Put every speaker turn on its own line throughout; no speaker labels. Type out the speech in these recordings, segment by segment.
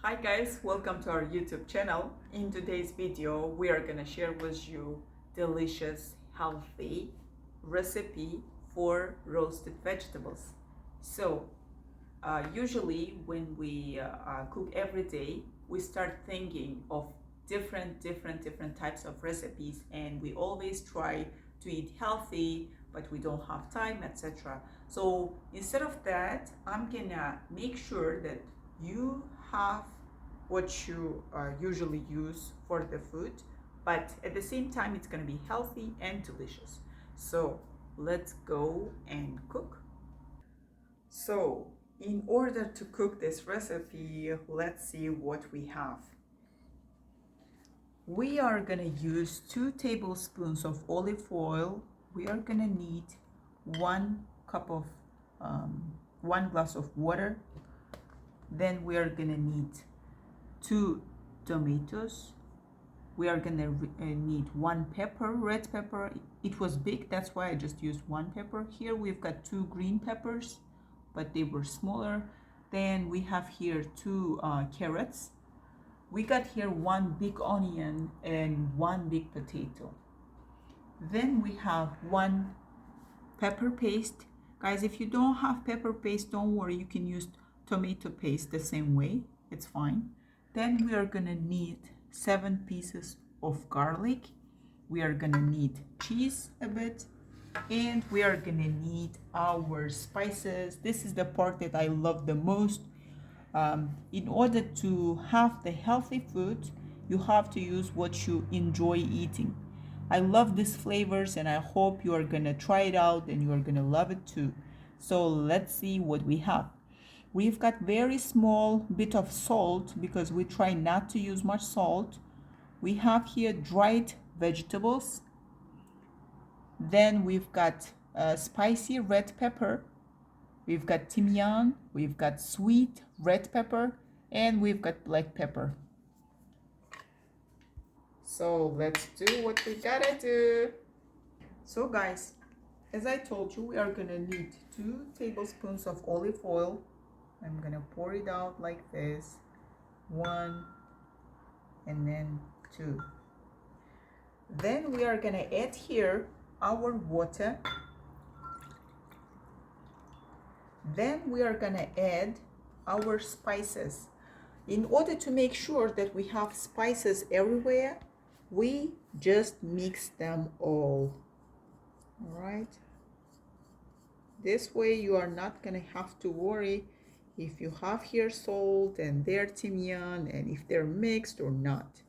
Hi guys, welcome to our YouTube channel. In today's video, we are gonna share with you delicious, healthy recipe for roasted vegetables. So, usually when we cook every day, we start thinking of different types of recipes, and we always try to eat healthy, but we don't have time, etc. So instead of that, I'm gonna make sure that you have what you usually use for the food, but at the same time it's going to be healthy and delicious. So let's go and cook. So in order to cook this recipe, let's see what we have. We are going to use 2 tablespoons of olive oil. We are going to need 1 cup of 1 glass of water. Then we are going to need 2 tomatoes. We are gonna need 1 pepper, red pepper. It was big, that's why I just used 1 pepper. Here we've got 2 green peppers, but they were smaller. Then we have here 2 carrots. We got here 1 big onion and 1 big potato. Then we have 1 pepper paste. Guys, if you don't have pepper paste, don't worry, you can use tomato paste the same way, it's fine. Then we are gonna need 7 pieces of garlic. We are gonna need cheese a bit, and we are gonna need our spices. This is the part that I love the most. In order to have the healthy food, you have to use what you enjoy eating. I love these flavors, and I hope you are gonna try it out and you are gonna love it too. So let's see what we have. We've got very small bit of salt because we try not to use much salt. We have here dried vegetables. Then we've got spicy red pepper. We've got thymian. We've got sweet red pepper. And we've got black pepper. So let's do what we gotta do. So guys, as I told you, we are gonna need 2 tablespoons of olive oil. I'm gonna pour it out like this, 1 and then 2. Then we are gonna add here our water. Then we are gonna add our spices. In order to make sure that we have spices everywhere, we just mix them all right? This way you are not gonna have to worry if you have here salt and there thymian and if they're mixed or not.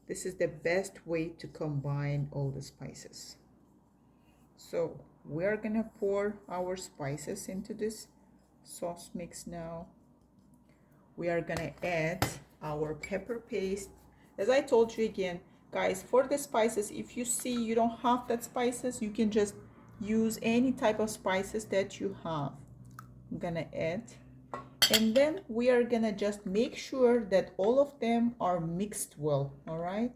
This is the best way to combine all the spices. So we're gonna pour our spices into this sauce mix now. We are gonna add our pepper paste. As I told you again, guys, for the spices, if you see you don't have that spices, you can just use any type of spices that you have. I'm gonna add, and then we are gonna just make sure that all of them are mixed well. All right,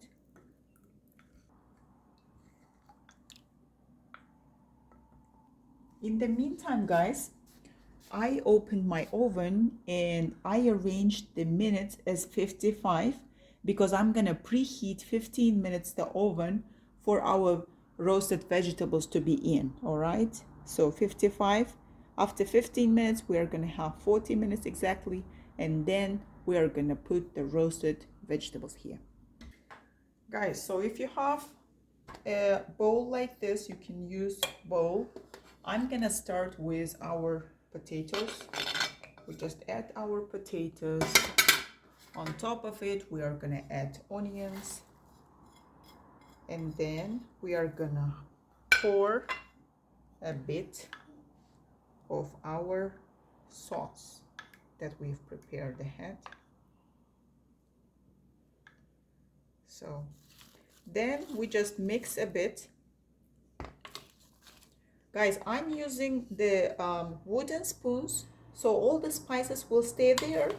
in the meantime, guys, I opened my oven and I arranged the minutes as 55 because I'm gonna preheat 15 minutes the oven for our roasted vegetables to be in. All right, so 55. After 15 minutes we are gonna have 40 minutes exactly, and then we are gonna put the roasted vegetables here. Guys, so if you have a bowl like this, you can use bowl. I'm gonna start with our potatoes. We just add our potatoes. On top of it, we are gonna add onions, and then we are gonna pour a bit of our sauce that we've prepared ahead. So then we just mix a bit. Guys, I'm using the wooden spoons, so all the spices will stay there.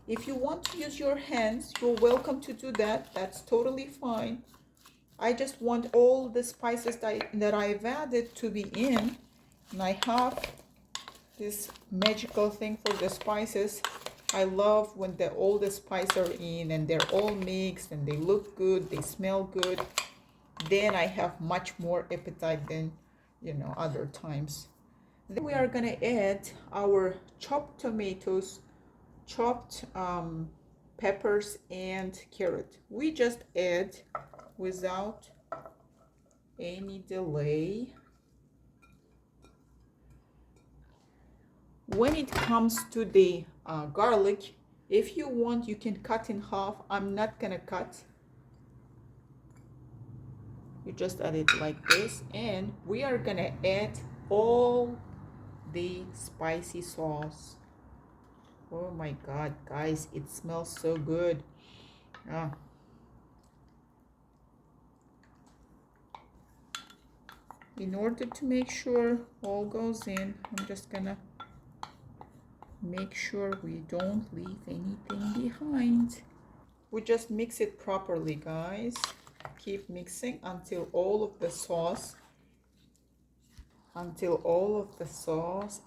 If you want to use your hands, you're welcome to do that. That's totally fine. I just want all the spices that I've added to be in, and I have this magical thing for the spices. I love when all the spices are in and they're all mixed and they look good, they smell good. Then I have much more appetite than, other times. Then we are gonna add our chopped tomatoes, chopped peppers and carrot. We just add without any delay. When it comes to the garlic, if you want, you can cut in half. I'm not gonna cut. You just add it like this, and we are gonna add all the spicy sauce. Oh my god, guys, it smells so good. Ah. In order to make sure all goes in, I'm just gonna make sure we don't leave anything behind. We just mix it properly, guys. Keep mixing until all of the sauce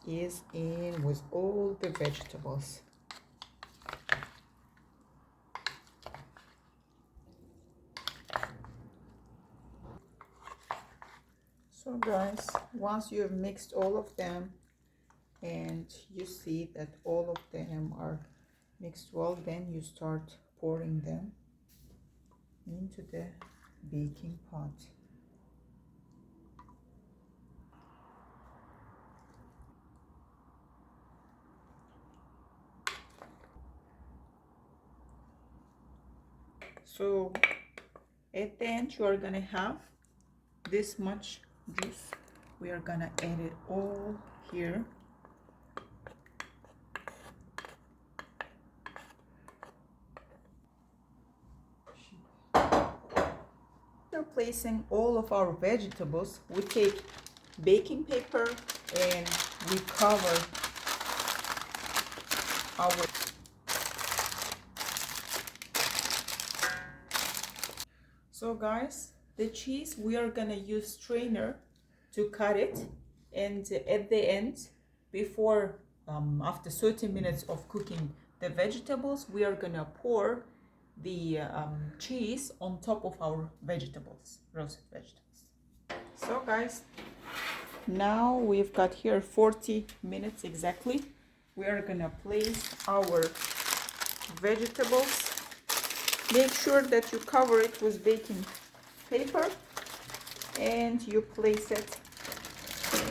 is in with all the vegetables. So guys, once you have mixed all of them and you see that all of them are mixed well, then you start pouring them into the baking pot. So at the end you are gonna have this much juice. We are gonna add it all here. After placing all of our vegetables, we take baking paper and we cover our. So guys, the cheese, we are gonna use strainer to cut it, and at the end, before after 30 minutes of cooking the vegetables, we are gonna pour the cheese on top of our vegetables, roasted vegetables. So guys, now we've got here 40 minutes exactly. We are gonna place our vegetables. Make sure that you cover it with baking paper and you place it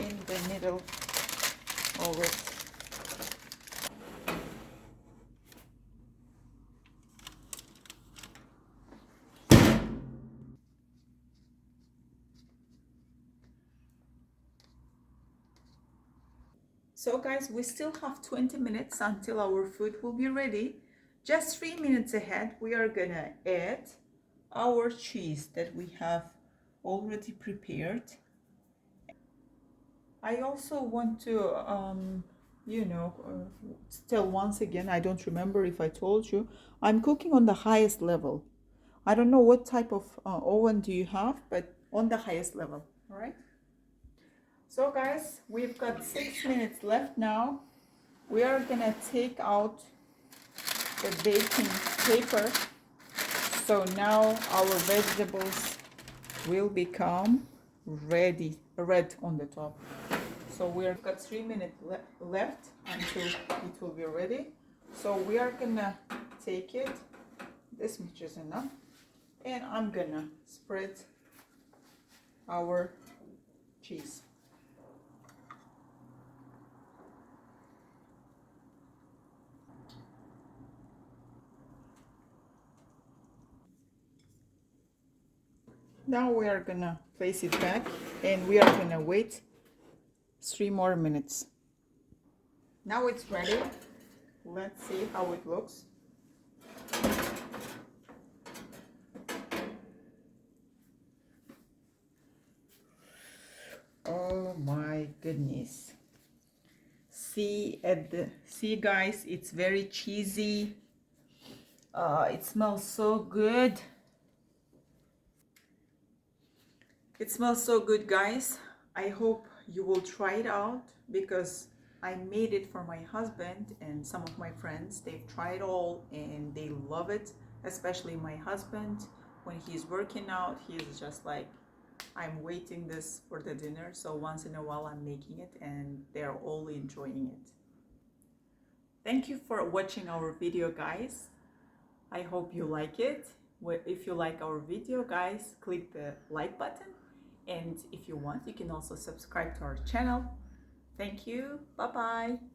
in the middle of it. So guys, we still have 20 minutes until our food will be ready. Just 3 minutes ahead, we are gonna add our cheese that we have already prepared. I also want to, tell once again, I don't remember if I told you, I'm cooking on the highest level. I don't know what type of oven do you have, but on the highest level, all right? So guys, we've got 6 minutes left now. We are gonna take out the baking paper. So now our vegetables will become red on the top. So we've got 3 minutes left until it will be ready. So we are gonna take it, this much is enough, and I'm gonna spread our cheese. Now we are gonna place it back and we are gonna wait 3 more minutes. Now it's ready. Let's see how it looks. Oh my goodness. See guys, it's very cheesy. It smells so good. It smells so good, guys. I hope you will try it out because I made it for my husband and some of my friends. They've tried all and they love it, especially my husband. When he's working out, he's just like, I'm waiting this for the dinner. So once in a while I'm making it and they're all enjoying it. Thank you for watching our video, guys. I hope you like it. If you like our video, guys, click the like button. And if you want, you can also subscribe to our channel. Thank you. Bye-bye.